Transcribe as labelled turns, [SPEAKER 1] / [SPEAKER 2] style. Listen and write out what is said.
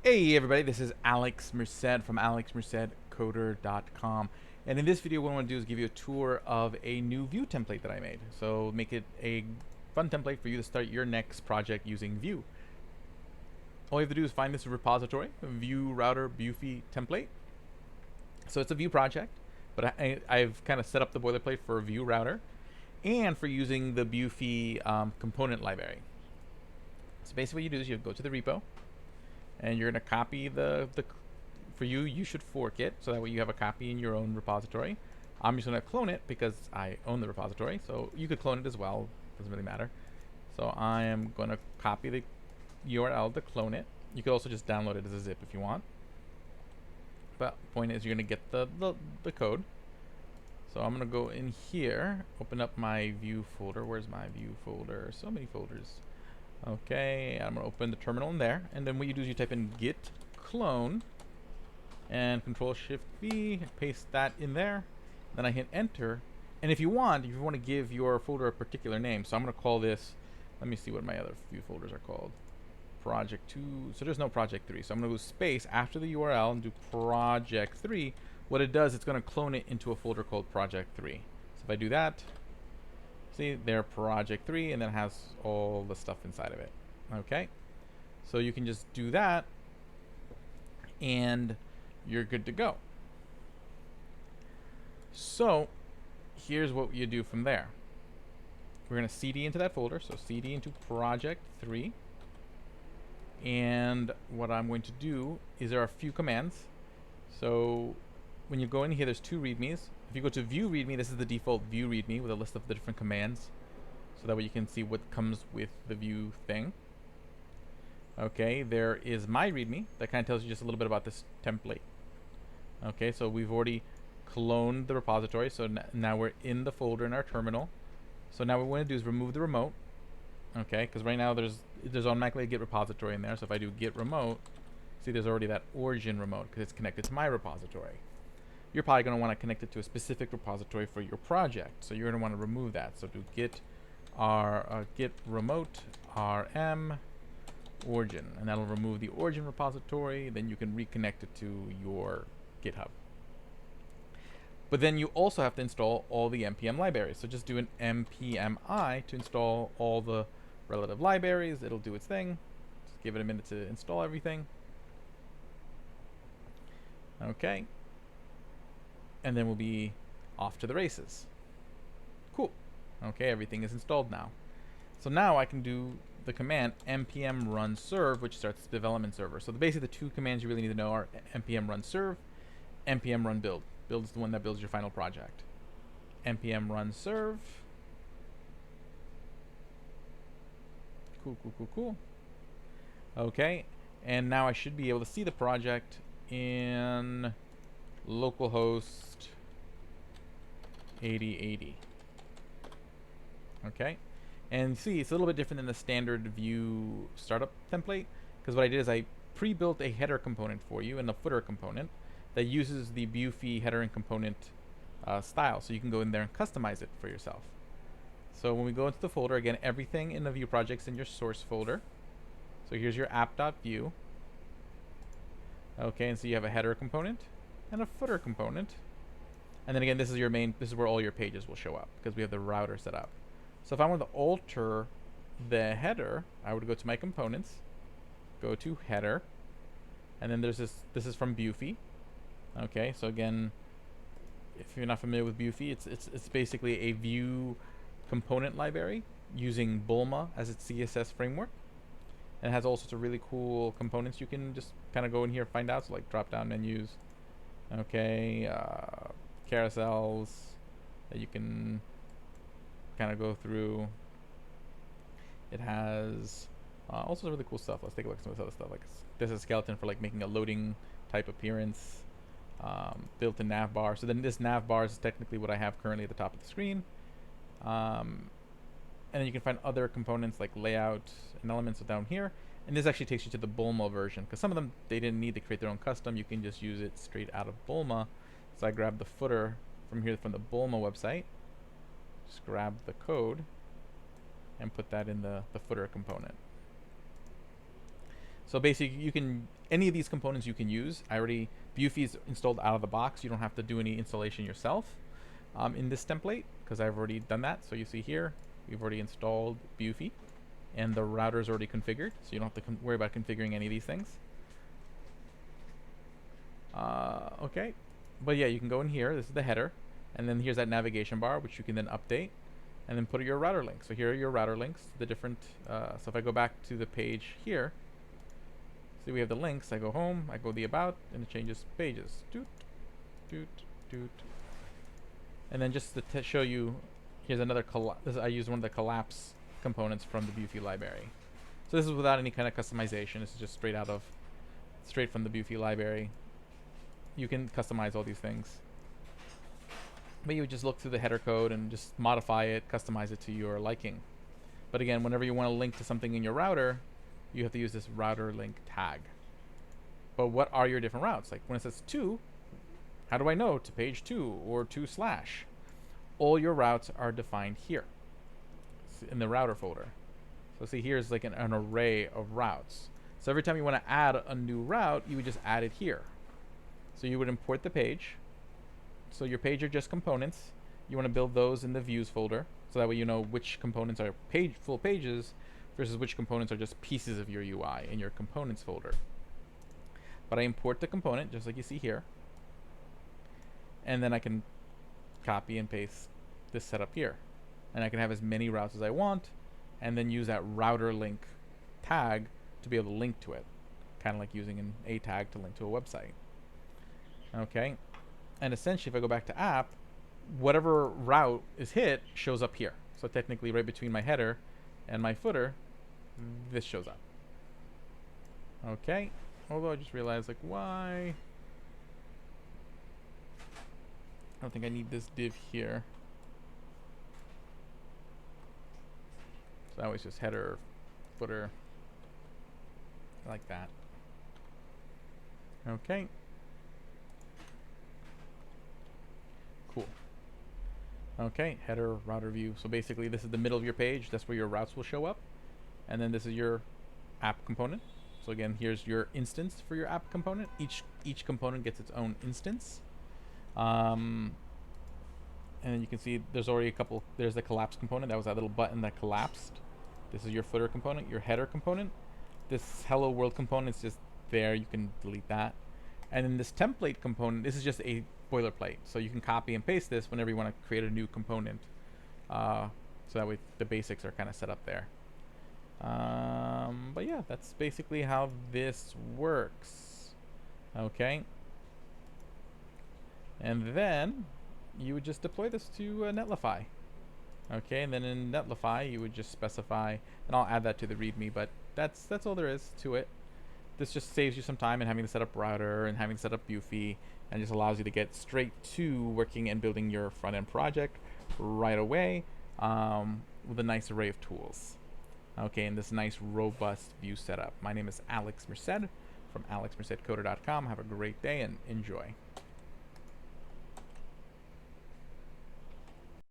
[SPEAKER 1] Hey everybody, this is Alex Merced from alexmercedcoder.com, and in this video what I want to do is give you a tour of a new Vue template that I made. So make it a fun template for you to start your next project using Vue. All you have to do is find this repository, Vue router Buefy template. So it's a Vue project, but I've kind of set up the boilerplate for a Vue router and for using the Buefy component library. So basically what you do is you go to the repo, and you're going to copy for you should fork it so that way you have a copy in your own repository. I'm just going to clone it because I own the repository, so you could clone it as well, doesn't really matter. So I am going to copy the URL to clone it. You could also just download it as a zip if you want, but the point is you're going to get the code. So I'm going to go in here, open up my Vue folder. Where's my Vue folder? So many folders. Okay, I'm going to open the terminal in there, and then what you do is you type in git clone and Control-Shift-V, paste that in there, then I hit enter. And if you want to give your folder a particular name, so I'm going to call this, let me see what my other Vue folders are called, project 2, so there's no project 3, so I'm going to go space after the URL and do project 3. What it does, it's going to clone it into a folder called project 3. So if I do that, see there, project 3, and then it has all the stuff inside of it. Okay, so you can just do that and you're good to go. So here's what you do from there. We're going to cd into that folder, so cd into project 3, and what I'm going to do is there are a few commands. So when you go in here, there's two readmes. If you go to Vue README, this is the default Vue README with a list of the different commands, so that way you can see what comes with the Vue thing. Okay, there is my README that kind of tells you just a little bit about this template. Okay, so we've already cloned the repository, so now we're in the folder in our terminal. So now what we want to do is remove the remote. Okay, because right now there's automatically a git repository in there. So if I do git remote, see there's already that origin remote because it's connected to my repository. You're probably going to want to connect it to a specific repository for your project, so you're going to want to remove that. So do git remote rm origin, and that'll remove the origin repository. Then you can reconnect it to your GitHub. But then you also have to install all the npm libraries. So just do an npmi to install all the relative libraries. It'll do its thing. Just give it a minute to install everything. Okay. And then we'll be off to the races. Cool. Okay, everything is installed now. So now I can do the command npm run serve, which starts the development server. So basically the two commands you really need to know are npm run serve, npm run build. Build is the one that builds your final project. npm run serve. Cool, cool, cool, cool. Okay, and now I should be able to see the project in localhost 8080. Okay, and see it's a little bit different than the standard Vue startup template, because what I did is I pre-built a header component for you and a footer component that uses the Buefy header and component style, so you can go in there and customize it for yourself. So when we go into the folder, again, everything in the Vue project's in your source folder. So here's your app.vue. Okay, and so you have a header component and a footer component, and then again this is where all your pages will show up because we have the router set up. So if I want to alter the header, I would go to my components, go to header, and then there's this is from Buefy. Okay, so again, if you're not familiar with Buefy, it's basically a Vue component library using Bulma as its CSS framework. And it has all sorts of really cool components you can just kind of go in here and find out, so like drop down menus, okay, carousels that you can kind of go through. It has all sorts of really cool stuff. Let's take a look at some of this other stuff. Like there's a skeleton for like making a loading type appearance, built in Navbar. So then this Navbar is technically what I have currently at the top of the screen. And then you can find other components like layout and elements down here. And this actually takes you to the Bulma version, because some of them, they didn't need to create their own custom. You can just use it straight out of Bulma. So I grabbed the footer from here from the Bulma website. Just grab the code and put that in the footer component. So basically, you can any of these components you can use. Buefy is installed out of the box. You don't have to do any installation yourself in this template because I've already done that. So you see here, we've already installed Buefy, and the router is already configured, so you don't have to worry about configuring any of these things. Okay, but yeah, you can go in here. This is the header, and then here's that navigation bar, which you can then update, and then put your router links. So here are your router links. The different. So if I go back to the page here. See, we have the links. I go home, I go the about, and it changes pages. Doot, doot, doot. And then just to show you, here's another I use one of the collapse components from the Buefy library. So this is without any kind of customization. This is just straight from the Buefy library. You can customize all these things. But you would just look through the header code and just modify it, customize it to your liking. But again, whenever you want to link to something in your router, you have to use this router link tag. But what are your different routes? Like when it says to, how do I know to page 2 or to /? All your routes are defined here in the router folder. So see, here's like an array of routes. So every time you want to add a new route, you would just add it here. So you would import the page. So your page are just components. You want to build those in the views folder. So that way you know which components are full pages versus which components are just pieces of your UI in your components folder. But I import the component just like you see here, and then I can copy and paste this setup here, and I can have as many routes as I want, and then use that router link tag to be able to link to it, kind of like using an A tag to link to a website. Okay, and essentially if I go back to app, whatever route is hit shows up here. So technically right between my header and my footer, this shows up. Okay, although I just realized, like, why? I don't think I need this div here. So that was just header, footer, like that. Okay. Cool. Okay, header, router view. So basically this is the middle of your page. That's where your routes will show up. And then this is your app component. So again, here's your instance for your app component. Each component gets its own instance. And then you can see there's already a couple. There's the collapse component. That was that little button that collapsed. This is your footer component, your header component. This hello world component is just there. You can delete that. And then this template component, this is just a boilerplate. So you can copy and paste this whenever you want to create a new component. So that way the basics are kind of set up there. But yeah, that's basically how this works. Okay. And then you would just deploy this to Netlify. Okay, and then in Netlify you would just specify, and I'll add that to the README, but that's all there is to it. This just saves you some time in having to set up router and having to set up Buefy, and just allows you to get straight to working and building your front-end project right away with a nice array of tools. Okay, and this nice robust Vue setup. My name is Alex Merced from alexmercedcoder.com. Have a great day and enjoy.